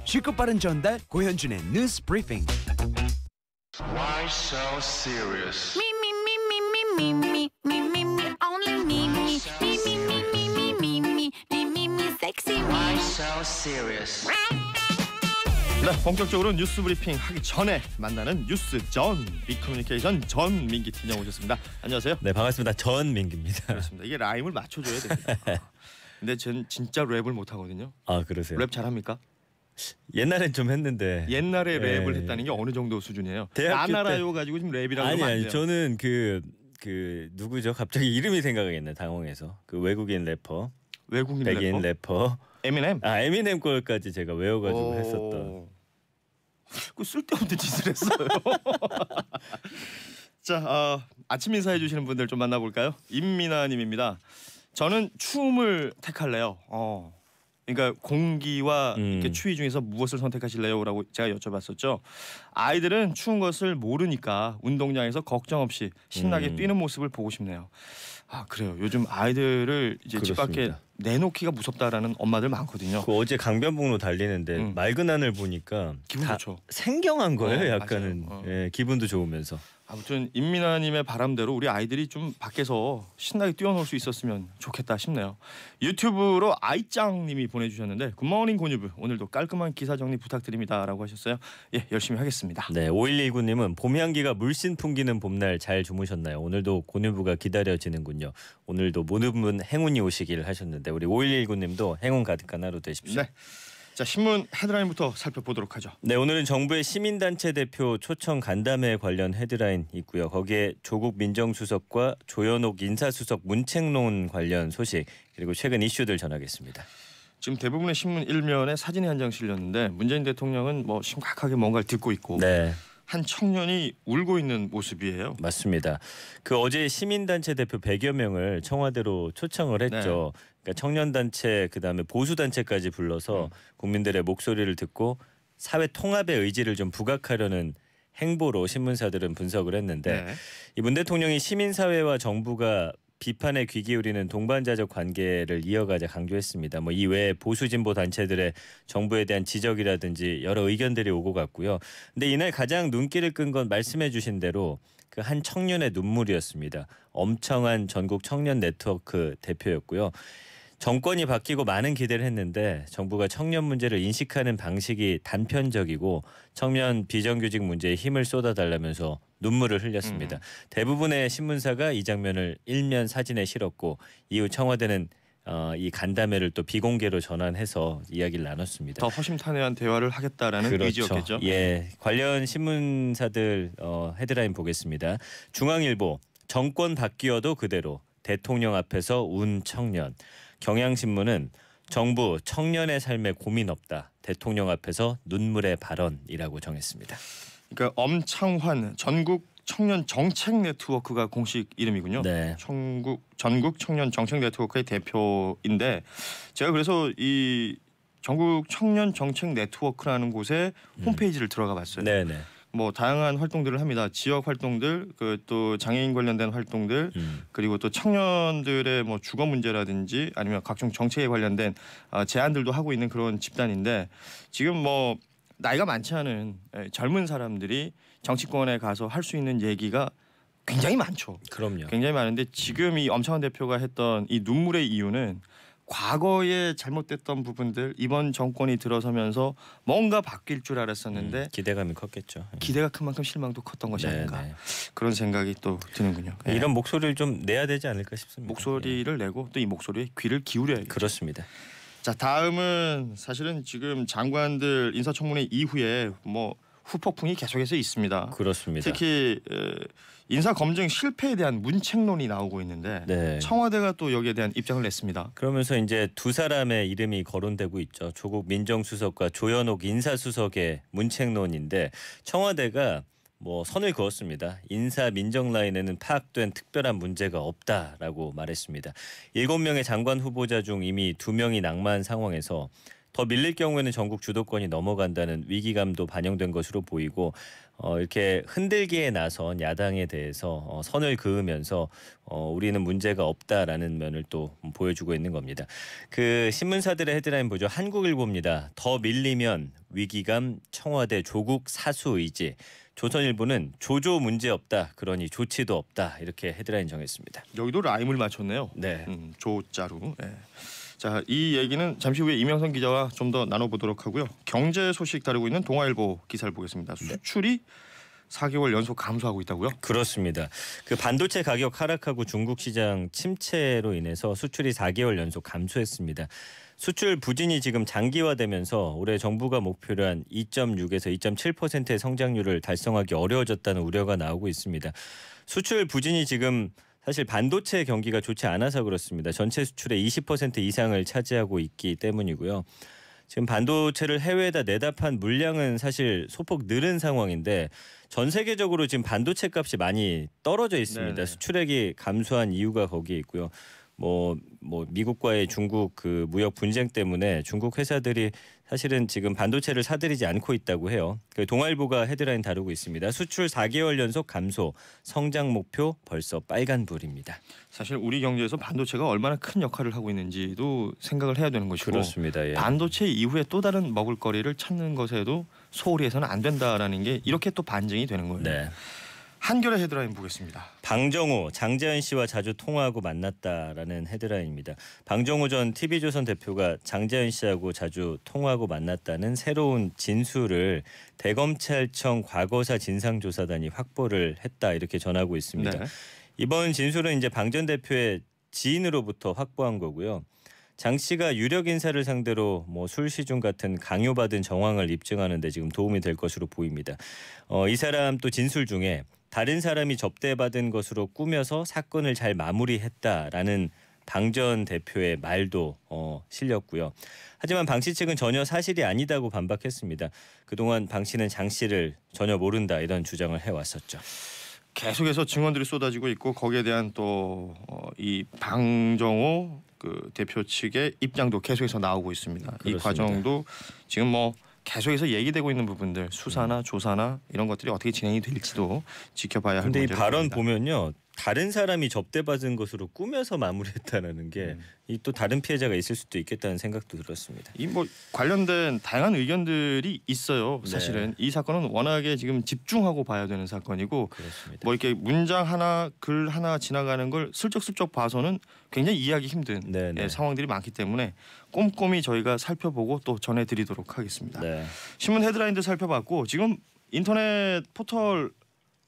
쉽고 빠른 전달 고현준의 뉴스 브리핑. Why so serious? Me, me, me, me, me, me, me, me, me, me, only me, me, me, me, me, me, me, me, me, me, me, me, sexy me. Why so serious? 네, 본격적으로 뉴스 브리핑 하기 전에 만나는 뉴스 전 빅커뮤니케이션 전민기 팀장 오셨습니다. 안녕하세요. 네, 반갑습니다. 전민기입니다. 그렇습니다. 이게 라임을 맞춰줘야 됩니다. 근데 전 진짜 랩을 못 하거든요. 아, 그러세요? 랩 잘합니까? 옛날엔 좀 했는데 옛날에 네. 랩을 했다는 게 어느 정도 수준이에요? 대학교 나나라요 가지고 지금 랩이라고 아니 하면 안 아니 돼요. 저는 그 누구죠? 갑자기 이름이 생각이 안 나요. 당황해서. 그 외국인 래퍼, 외국인 백인 래퍼. 에미넴? 아, 에미넴 걸까지 제가 외워가지고 했었던. 그 쓸데없는 짓을 했어요. 자, 아침 인사해 주시는 분들 좀 만나볼까요? 임미나님입니다. 저는 추움을 택할래요. 그러니까 공기와 이렇게 추위 중에서 무엇을 선택하실래요?라고 제가 여쭤봤었죠. 아이들은 추운 것을 모르니까 운동장에서 걱정 없이 신나게 뛰는 모습을 보고 싶네요. 아, 그래요. 요즘 아이들을 이제 집 밖에 그렇습니다. 내놓기가 무섭다라는 엄마들 많거든요. 그 어제 강변북로 달리는데 맑은 하늘 보니까 기분 다 좋죠. 생경한 거예요. 약간은 맞아요. 예, 기분도 좋으면서. 아무튼 임민아님의 바람대로 우리 아이들이 좀 밖에서 신나게 뛰어놀 수 있었으면 좋겠다 싶네요. 유튜브로 아이짱님이 보내주셨는데 굿모닝 고뉴브 오늘도 깔끔한 기사 정리 부탁드립니다라고 하셨어요. 예, 열심히 하겠습니다. 네, 5119님은 봄 향기가 물씬 풍기는 봄날 잘 주무셨나요? 오늘도 고뉴부가 기다려지는군요. 오늘도 모든 분 행운이 오시길 하셨는데 우리 5119님도 행운 가득한 하루 되십시오. 네, 자 신문 헤드라인부터 살펴보도록 하죠. 네, 오늘은 정부의 시민단체 대표 초청 간담회 관련 헤드라인 있고요. 거기에 조국 민정수석과 조현옥 인사수석 문책론 관련 소식 그리고 최근 이슈들 전하겠습니다. 지금 대부분의 신문 일면에 사진이 한 장 실렸는데 문재인 대통령은 뭐 심각하게 뭔가를 듣고 있고 네, 한 청년이 울고 있는 모습이에요. 맞습니다. 그 어제 시민단체 대표 100여 명을 청와대로 초청을 했죠. 그러니까 청년단체 그다음에 보수단체까지 불러서 국민들의 목소리를 듣고 사회 통합의 의지를 좀 부각하려는 행보로 신문사들은 분석을 했는데 네. 이 문 대통령이 시민사회와 정부가 비판에 귀 기울이는 동반자적 관계를 이어가자 강조했습니다. 뭐 이 외에 보수 진보 단체들의 정부에 대한 지적이라든지 여러 의견들이 오고 갔고요. 근데 이날 가장 눈길을 끈 건 말씀해 주신 대로 그 한 청년의 눈물이었습니다. 엄청한 전국 청년 네트워크 대표였고요. 정권이 바뀌고 많은 기대를 했는데 정부가 청년 문제를 인식하는 방식이 단편적이고 청년 비정규직 문제에 힘을 쏟아달라면서 눈물을 흘렸습니다. 대부분의 신문사가 이 장면을 일면 사진에 실었고 이후 청와대는 이 간담회를 또 비공개로 전환해서 이야기를 나눴습니다. 더 허심탄회한 대화를 하겠다라는 그렇죠. 의지였겠죠. 예, 관련 신문사들 헤드라인 보겠습니다. 중앙일보 정권 바뀌어도 그대로 대통령 앞에서 운 청년. 경향신문은 정부 청년의 삶에 고민 없다. 대통령 앞에서 눈물의 발언이라고 정했습니다. 그러니까 엄창환 전국 청년 정책 네트워크가 공식 이름이군요. 네. 전국 청년 정책 네트워크의 대표인데 제가 그래서 이 전국 청년 정책 네트워크라는 곳에 홈페이지를 들어가 봤어요. 네네. 뭐 다양한 활동들을 합니다. 지역 활동들, 그 또 장애인 관련된 활동들, 그리고 또 청년들의 뭐 주거 문제라든지 아니면 각종 정책에 관련된 제안들도 하고 있는 그런 집단인데 지금 뭐 나이가 많지 않은 젊은 사람들이 정치권에 가서 할 수 있는 얘기가 굉장히 많죠. 그럼요. 굉장히 많은데 지금 이 엄창환 대표가 했던 이 눈물의 이유는 과거에 잘못됐던 부분들 이번 정권이 들어서면서 뭔가 바뀔 줄 알았었는데 기대감이 컸겠죠. 기대가 큰 만큼 실망도 컸던 것이 아닌가 그런 생각이 또 드는군요. 이런 목소리를 좀 내야 되지 않을까 싶습니다. 목소리를 내고 또 이 목소리에 귀를 기울여야겠죠. 그렇습니다. 자, 다음은 사실은 지금 장관들 인사청문회 이후에 뭐 후폭풍이 계속해서 있습니다. 그렇습니다. 특히 인사 검증 실패에 대한 문책론이 나오고 있는데 네. 청와대가 또 여기에 대한 입장을 냈습니다. 그러면서 이제 두 사람의 이름이 거론되고 있죠. 조국 민정수석과 조현옥 인사수석의 문책론인데 청와대가 뭐 선을 그었습니다. 인사 민정 라인에는 파악된 특별한 문제가 없다라고 말했습니다. 7명의 장관 후보자 중 이미 2명이 낙마한 상황에서 더 밀릴 경우에는 전국 주도권이 넘어간다는 위기감도 반영된 것으로 보이고 이렇게 흔들기에 나선 야당에 대해서 선을 그으면서 우리는 문제가 없다라는 면을 또 보여주고 있는 겁니다. 그 신문사들의 헤드라인 보죠. 한국일보입니다. 더 밀리면 위기감, 청와대 조국 사수 의지. 조선일보는 조조 문제 없다. 그러니 조치도 없다. 이렇게 헤드라인 정했습니다. 여기도 라임을 맞췄네요. 네. 조자루. 네. 자, 이 얘기는 잠시 후에 이명선 기자와 좀 더 나눠보도록 하고요. 경제 소식 다루고 있는 동아일보 기사를 보겠습니다. 수출이 4개월 연속 감소하고 있다고요? 그렇습니다. 그 반도체 가격 하락하고 중국 시장 침체로 인해서 수출이 4개월 연속 감소했습니다. 수출 부진이 지금 장기화되면서 올해 정부가 목표로 한 2.6에서 2.7%의 성장률을 달성하기 어려워졌다는 우려가 나오고 있습니다. 수출 부진이 지금 사실 반도체 경기가 좋지 않아서 그렇습니다. 전체 수출의 20% 이상을 차지하고 있기 때문이고요. 지금 반도체를 해외에다 내다 판 물량은 사실 소폭 늘은 상황인데 전 세계적으로 지금 반도체 값이 많이 떨어져 있습니다. 네네. 수출액이 감소한 이유가 거기에 있고요. 뭐 미국과의 중국 그 무역 분쟁 때문에 중국 회사들이 사실은 지금 반도체를 사들이지 않고 있다고 해요. 그 동아일보가 헤드라인 다루고 있습니다. 수출 4개월 연속 감소, 성장 목표 벌써 빨간불입니다. 사실 우리 경제에서 반도체가 얼마나 큰 역할을 하고 있는지도 생각을 해야 되는 것이고 그렇습니다. 예. 반도체 이후에 또 다른 먹을거리를 찾는 것에도 소홀히 해서는 안 된다라는 게 이렇게 또 반증이 되는 거예요. 네. 한겨레 헤드라인 보겠습니다. 방정호, 장제현 씨와 자주 통화하고 만났다라는 헤드라인입니다. 방정호 전 TV조선 대표가 장제현 씨하고 자주 통화하고 만났다는 새로운 진술을 대검찰청 과거사 진상조사단이 확보를 했다 이렇게 전하고 있습니다. 네. 이번 진술은 이제 방 전 대표의 지인으로부터 확보한 거고요. 장 씨가 유력 인사를 상대로 술 시중 같은 강요받은 정황을 입증하는 데 지금 도움이 될 것으로 보입니다. 이 사람 또 진술 중에 다른 사람이 접대받은 것으로 꾸며서 사건을 잘 마무리했다라는 방 전 대표의 말도 실렸고요. 하지만 방 씨 측은 전혀 사실이 아니다고 반박했습니다. 그동안 방 씨는 장 씨를 전혀 모른다 이런 주장을 해왔었죠. 계속해서 증언들이 쏟아지고 있고 거기에 대한 또 이 방정호 그 대표 측의 입장도 계속해서 나오고 있습니다. 그렇습니다. 이 과정도 지금 계속해서 얘기되고 있는 부분들 수사나 조사나 이런 것들이 어떻게 진행이 될지도 지켜봐야 할 근데 이 문제로 발언 보입니다. 보면요. 다른 사람이 접대받은 것으로 꾸며서 마무리했다는 게 이 또 다른 피해자가 있을 수도 있겠다는 생각도 들었습니다. 이 관련된 다양한 의견들이 있어요. 사실은 이 사건은 워낙에 지금 집중하고 봐야 되는 사건이고 그렇습니다. 이렇게 문장 하나 글 하나 지나가는 걸 슬쩍슬쩍 봐서는 굉장히 이해하기 힘든 네네. 상황들이 많기 때문에 꼼꼼히 저희가 살펴보고 또 전해드리도록 하겠습니다. 네. 신문 헤드라인들 살펴봤고 지금 인터넷 포털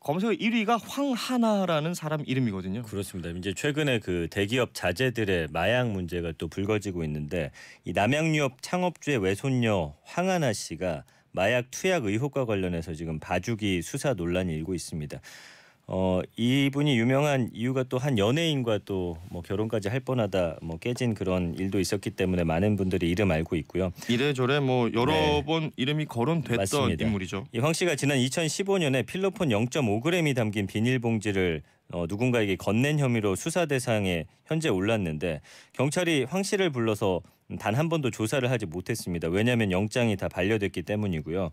검색 1위가 황하나라는 사람 이름이거든요. 그렇습니다. 이제 최근에 그 대기업 자재들의 마약 문제가 또 불거지고 있는데 이 남양유업 창업주의 외손녀 황하나 씨가 마약 투약 의혹과 관련해서 지금 봐주기 수사 논란이 일고 있습니다. 이분이 유명한 이유가 또 한 연예인과 또 결혼까지 할 뻔하다 깨진 그런 일도 있었기 때문에 많은 분들이 이름 알고 있고요. 이래저래 여러 네. 번 이름이 거론됐던 맞습니다. 인물이죠. 이 황 씨가 지난 2015년에 필로폰 0.5g이 담긴 비닐봉지를 누군가에게 건넨 혐의로 수사 대상에 현재 올랐는데 경찰이 황 씨를 불러서 단 한 번도 조사를 하지 못했습니다. 왜냐하면 영장이 다 반려됐기 때문이고요.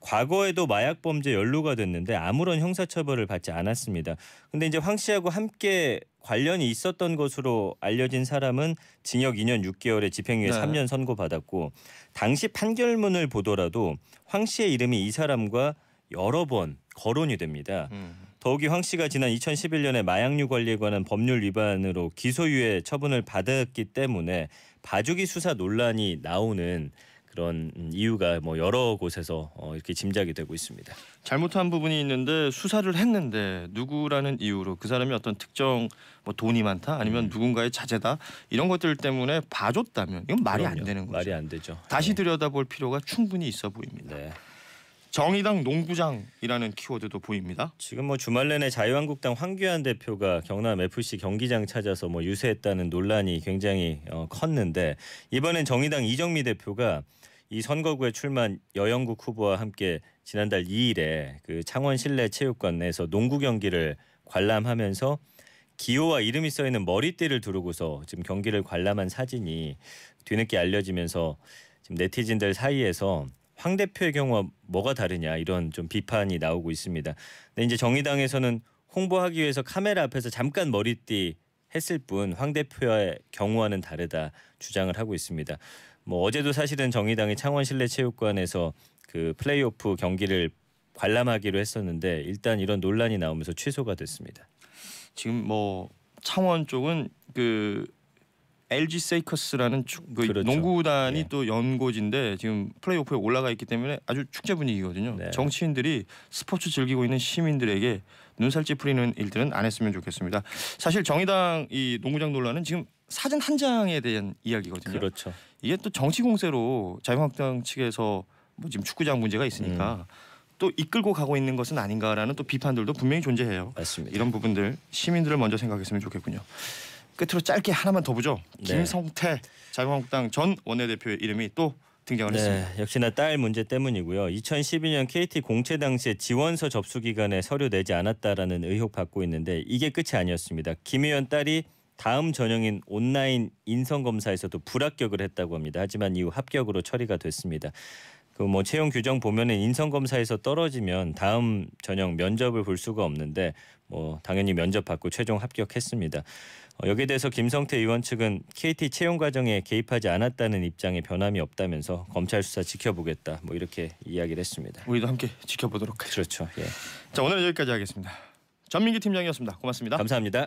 과거에도 마약 범죄 연루가 됐는데 아무런 형사처벌을 받지 않았습니다. 근데 이제 황 씨하고 함께 관련이 있었던 것으로 알려진 사람은 징역 2년 6개월에 집행유예 네. 3년 선고받았고 당시 판결문을 보더라도 황 씨의 이름이 이 사람과 여러 번 거론이 됩니다. 더욱이 황 씨가 지난 2011년에 마약류 관리에 관한 법률 위반으로 기소유예 처분을 받았기 때문에 봐주기 수사 논란이 나오는 그런 이유가 여러 곳에서 이렇게 짐작이 되고 있습니다. 잘못한 부분이 있는데 수사를 했는데 누구라는 이유로 그 사람이 어떤 특정 돈이 많다 아니면 누군가의 자제다 이런 것들 때문에 봐줬다면 이건 말이 안 그럼요. 되는 거죠. 말이 안 되죠. 다시 들여다볼 필요가 충분히 있어 보입니다. 네. 정의당 농구장이라는 키워드도 보입니다. 지금 주말 내내 자유한국당 황교안 대표가 경남 FC 경기장 찾아서 유세했다는 논란이 굉장히 컸는데 이번엔 정의당 이정미 대표가 이 선거구에 출마한 여영국 후보와 함께 지난달 2일에 그 창원 실내 체육관에서 농구 경기를 관람하면서 기호와 이름이 써 있는 머리띠를 두르고서 지금 경기를 관람한 사진이 뒤늦게 알려지면서 지금 네티즌들 사이에서 황 대표의 경우와 뭐가 다르냐 이런 좀 비판이 나오고 있습니다. 근데 이제 정의당에서는 홍보하기 위해서 카메라 앞에서 잠깐 머리띠 했을 뿐 황 대표의 경우와는 다르다 주장을 하고 있습니다. 어제도 사실은 정의당이 창원 실내체육관에서 그 플레이오프 경기를 관람하기로 했었는데 일단 이런 논란이 나오면서 취소가 됐습니다. 지금 뭐 창원 쪽은 그 LG 세이커스라는 그 그렇죠. 농구단이 예. 또 연고지인데 지금 플레이오프에 올라가 있기 때문에 아주 축제 분위기거든요. 네. 정치인들이 스포츠 즐기고 있는 시민들에게 눈살 찌푸리는 일들은 안 했으면 좋겠습니다. 사실 정의당 이 농구장 논란은 지금 사진 한 장에 대한 이야기거든요. 그렇죠. 이게 또 정치 공세로 자유한국당 측에서 뭐 지금 축구장 문제가 있으니까 또 이끌고 가고 있는 것은 아닌가라는 또 비판들도 분명히 존재해요. 맞습니다. 이런 부분들 시민들을 먼저 생각했으면 좋겠군요. 끝으로 짧게 하나만 더 보죠. 네. 김성태 자유한국당 전 원내대표의 이름이 또 등장을 했습니다. 네, 역시나 딸 문제 때문이고요. 2012년 KT 공채 당시에 지원서 접수 기간에 서류 내지 않았다라는 의혹 받고 있는데 이게 끝이 아니었습니다. 김 의원 딸이 다음 전형인 온라인 인성 검사에서도 불합격을 했다고 합니다. 하지만 이후 합격으로 처리가 됐습니다. 그 뭐 채용 규정 보면은 인성 검사에서 떨어지면 다음 전형 면접을 볼 수가 없는데 뭐 당연히 면접 받고 최종 합격했습니다. 여기에 대해서 김성태 의원 측은 KT 채용 과정에 개입하지 않았다는 입장에 변함이 없다면서 검찰 수사 지켜보겠다 뭐 이렇게 이야기를 했습니다. 우리도 함께 지켜보도록 하죠. 그렇죠. 예. 자 오늘은 여기까지 하겠습니다. 전민기 팀장이었습니다. 고맙습니다. 감사합니다.